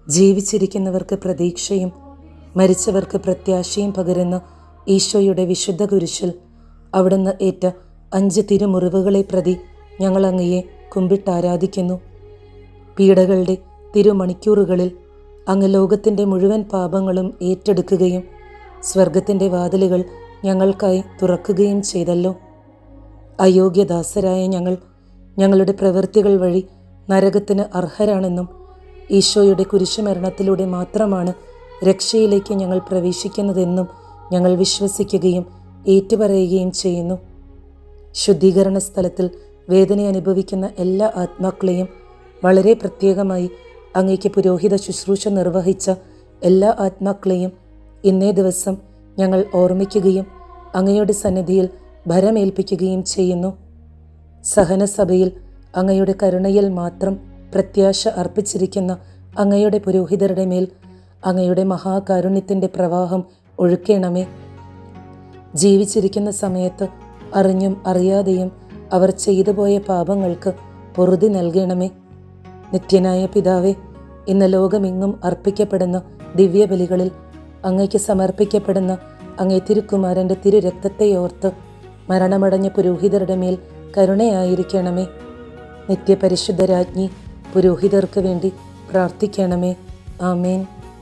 ജീവിച്ചിരിക്കുന്നവർക്ക് പ്രതീക്ഷയും മരിച്ചവർക്ക് പ്രത്യാശയും പകരുന്ന ഈശോയുടെ വിശുദ്ധ കുരിശിൽ അവിടുന്ന് ഏറ്റ 5 തിരുമുറിവുകളെ പ്രതി ഞങ്ങൾ അങ്ങയെ കുമ്പിട്ടാരാധിക്കുന്നു. പീഡകളുടെ തിരുമണിക്കൂറുകളിൽ അങ്ങ് ലോകത്തിൻ്റെ മുഴുവൻ പാപങ്ങളും ഏറ്റെടുക്കുകയും സ്വർഗത്തിൻ്റെ വാതിലുകൾ ഞങ്ങൾക്കായി തുറക്കുകയും ചെയ്തല്ലോ. അയോഗ്യദാസരായ ഞങ്ങളുടെ പ്രവൃത്തികൾ വഴി നരകത്തിന് അർഹരാണെന്നും ഈശോയുടെ കുരിശുമരണത്തിലൂടെ മാത്രമാണ് രക്ഷയിലേക്ക് ഞങ്ങൾ പ്രവേശിക്കുന്നതെന്നും ഞങ്ങൾ വിശ്വസിക്കുകയും ഏറ്റുപറയുകയും ചെയ്യുന്നു. ശുദ്ധീകരണ സ്ഥലത്തിൽ വേദന അനുഭവിക്കുന്ന എല്ലാ ആത്മാക്കളെയും, വളരെ പ്രത്യേകമായി അങ്ങേക്ക് പുരോഹിത ശുശ്രൂഷ നിർവഹിച്ച എല്ലാ ആത്മാക്കളെയും ഇന്നേ ദിവസം ഞങ്ങൾ ഓർമ്മിക്കുകയും അങ്ങയുടെ സന്നിധിയിൽ ഭരമേൽപ്പിക്കുകയും ചെയ്യുന്നു. സഹനസഭയിൽ അങ്ങയുടെ കരുണയിൽ മാത്രം പ്രത്യാശ അർപ്പിച്ചിരിക്കുന്ന അങ്ങയുടെ പുരോഹിതരുടെ മേൽ അങ്ങയുടെ മഹാകാരുണ്യത്തിൻ്റെ പ്രവാഹം ഒഴുക്കേണമേ. ജീവിച്ചിരിക്കുന്ന സമയത്ത് അറിഞ്ഞും അറിയാതെയും അവർ ചെയ്തു പോയ പാപങ്ങൾക്ക് പൊറുതി നൽകണമേ. നിത്യനായ പിതാവേ, ഇന്ന് ലോകമെങ്ങും അർപ്പിക്കപ്പെടുന്ന ദിവ്യബലികളിൽ അങ്ങയ്ക്ക് സമർപ്പിക്കപ്പെടുന്ന അങ്ങേ തിരുക്കുമാരൻ്റെ തിരുരക്തത്തെ ഓർത്ത് മരണമടഞ്ഞ പുരോഹിതരുടെ മേൽ കരുണയായിരിക്കണമേ. നിത്യപരിശുദ്ധരാജ്ഞി പുരോഹിതർക്ക് വേണ്ടി പ്രാർത്ഥിക്കണമേ. ആമേൻ.